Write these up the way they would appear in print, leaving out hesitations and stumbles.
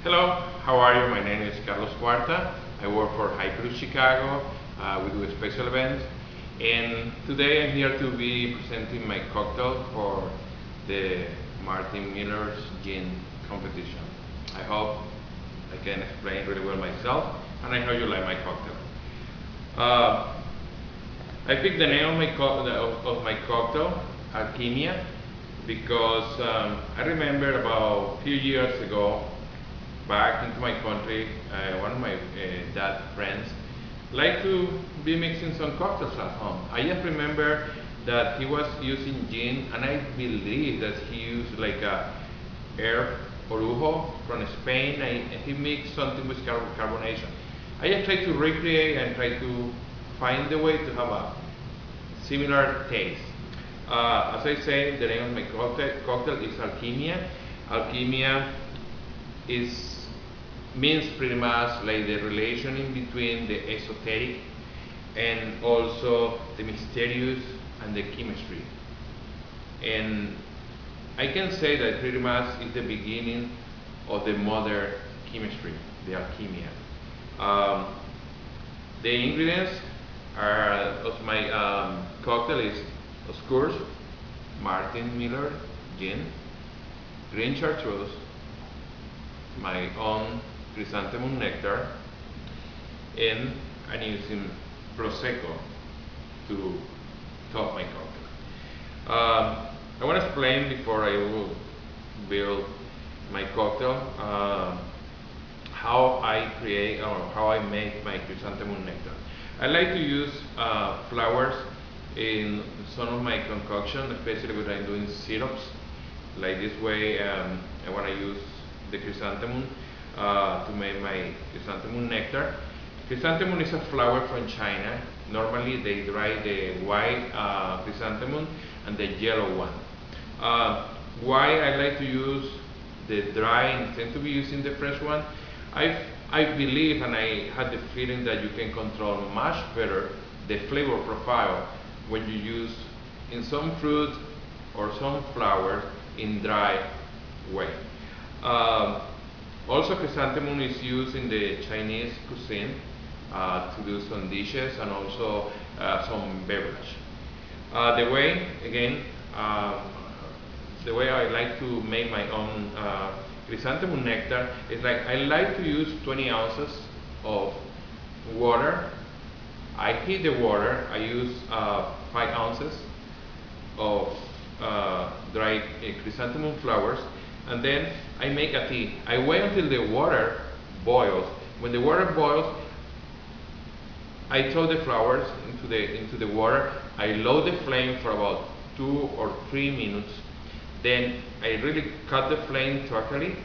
Hello, how are you? My name is Carlos Cuarta. I work for Hyper Chicago. We do special events. And today I'm here to be presenting my cocktail for the Martin Miller's Gin competition. I hope I can explain really well myself, and I hope you like my cocktail. Uh, I picked the name of my cocktail, Alquimia, because I remember about a few years ago, back into my country, one of my dad friends liked to be mixing some cocktails at home. I just remember that he was using gin, and I believe that he used like a herb orujo from Spain, and he mixed something with carbonation. I just tried to recreate and try to find the way to have a similar taste. As I say, the name of my cocktail is Alquimia. Alquimia is means pretty much like the relation in between the esoteric and also the mysterious and the chemistry. And I can say that pretty much is the beginning of the modern chemistry, the Alquimia. Um, the ingredients are of my cocktail is, of course, Martin Miller gin, green chartreuse, my own chrysanthemum nectar, and I'm using prosecco to top my cocktail. I want to explain before I will build my cocktail how I create or how I make my chrysanthemum nectar. I like to use flowers in some of my concoction, especially when I'm doing syrups. Like this way, I want to use the chrysanthemum to make my chrysanthemum nectar. Chrysanthemum is a flower from China. Normally they dry the white chrysanthemum and the yellow one. Why I like to use the dry instead to be using the fresh one? I believe and I had the feeling that you can control much better the flavor profile when you use in some fruit or some flowers in dry way. Also, chrysanthemum is used in the Chinese cuisine to do some dishes and also some beverage. The way, again, the way I like to make my own chrysanthemum nectar is like I like to use 20 ounces of water. I heat the water. I use 5 ounces of dried chrysanthemum flowers, and then I make a tea. I wait until the water boils. When the water boils, I throw the flowers into the water. I lower the flame for about 2 or 3 minutes. Then I really cut the flame totally,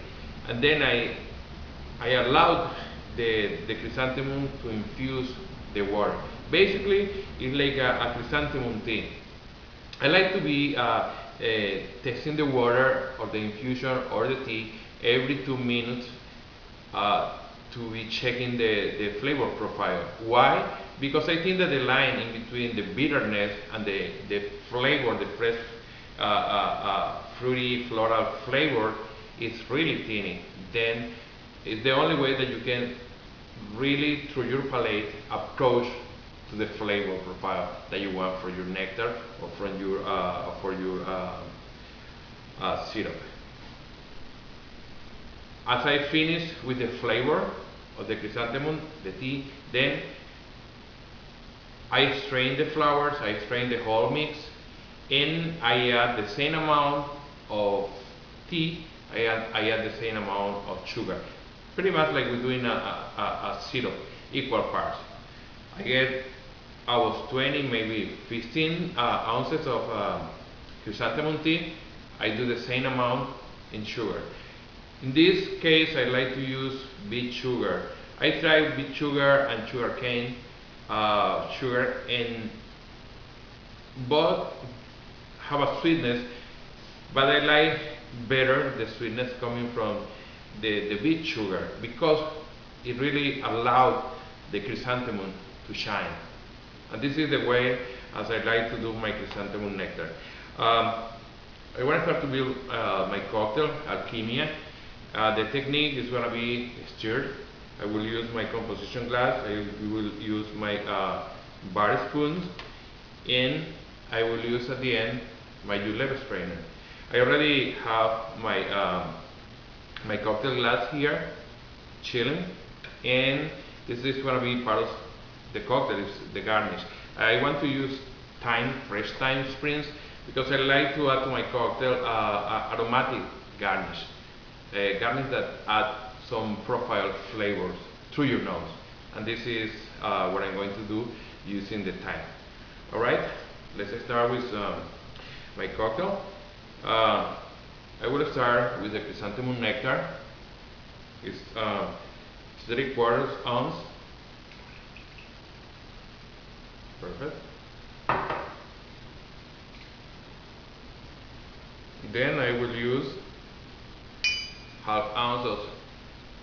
and then I allowed the chrysanthemum to infuse the water. Basically, it's like a chrysanthemum tea. I like to be testing the water or the infusion or the tea every 2 minutes to be checking the flavor profile. Why? Because I think that the line in between the bitterness and the flavor, the fresh fruity floral flavor is really tiny. Then it's the only way that you can really through your palate approach to the flavor profile that you want for your nectar or from your syrup. As I finish with the flavor of the chrysanthemum, the tea, then I strain the flowers, I strain the whole mix, and I add the same amount of tea, I add the same amount of sugar. Pretty much like we're doing a syrup, equal parts. I get about 20, maybe 15 ounces of chrysanthemum tea. I do the same amount in sugar. In this case, I like to use beet sugar. I try beet sugar and sugar cane sugar, and both have a sweetness, but I like better the sweetness coming from the beet sugar because it really allowed the chrysanthemum to shine. And this is the way as I like to do my chrysanthemum nectar. I want to start to build my cocktail, Alquimia. The technique is going to be stirred. I will use my composition glass, I will use my bar spoons, and I will use at the end my julep strainer. I already have my cocktail glass here, chilling, and this is going to be part of the cocktail, is the garnish. I want to use fresh thyme sprigs, because I like to add to my cocktail aromatic garnish. Garnish that add some profile flavors through your nose. And this is what I'm going to do using the thyme. Alright, let's start with my cocktail. I will start with the chrysanthemum nectar. It's 3/4 ounce. Perfect. Then I will use 1/2 ounce of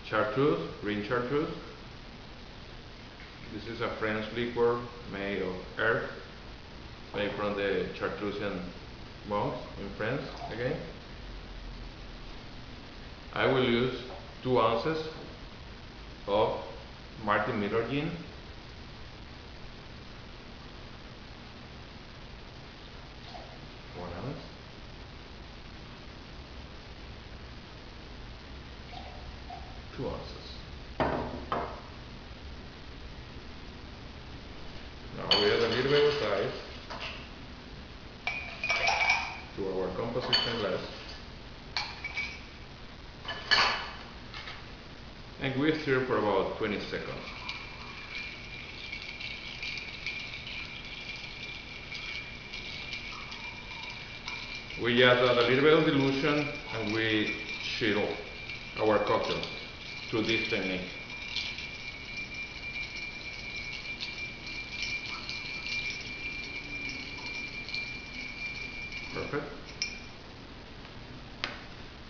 chartreuse, green chartreuse. This is a French liquor made of earth, made from the Chartreusian monks in France again. I will use 2 ounces of Martin Miller gin. Ounce. Two ounces. Now we add a little bit of ice to our composition glass, and we stir for about 20 seconds. We just add a little bit of dilution and we chill our cocktail through this technique. Perfect.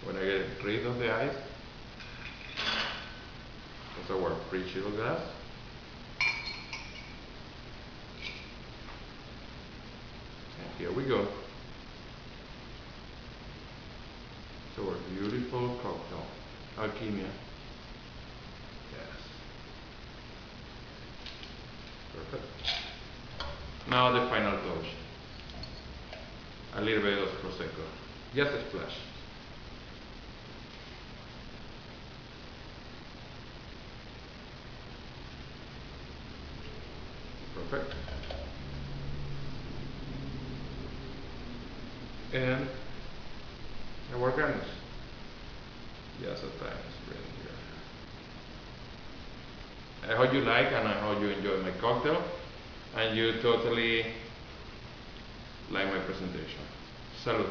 When I get rid of the ice, that's our pre-chilled glass. And here we go. So our beautiful cocktail, Alquimia. Yes. Perfect. Now the final touch. A little bit of prosecco, just a splash. Perfect. And our garnish. Just a tiny spring here. I hope you like and I hope you enjoy my cocktail and you totally like my presentation. Salud.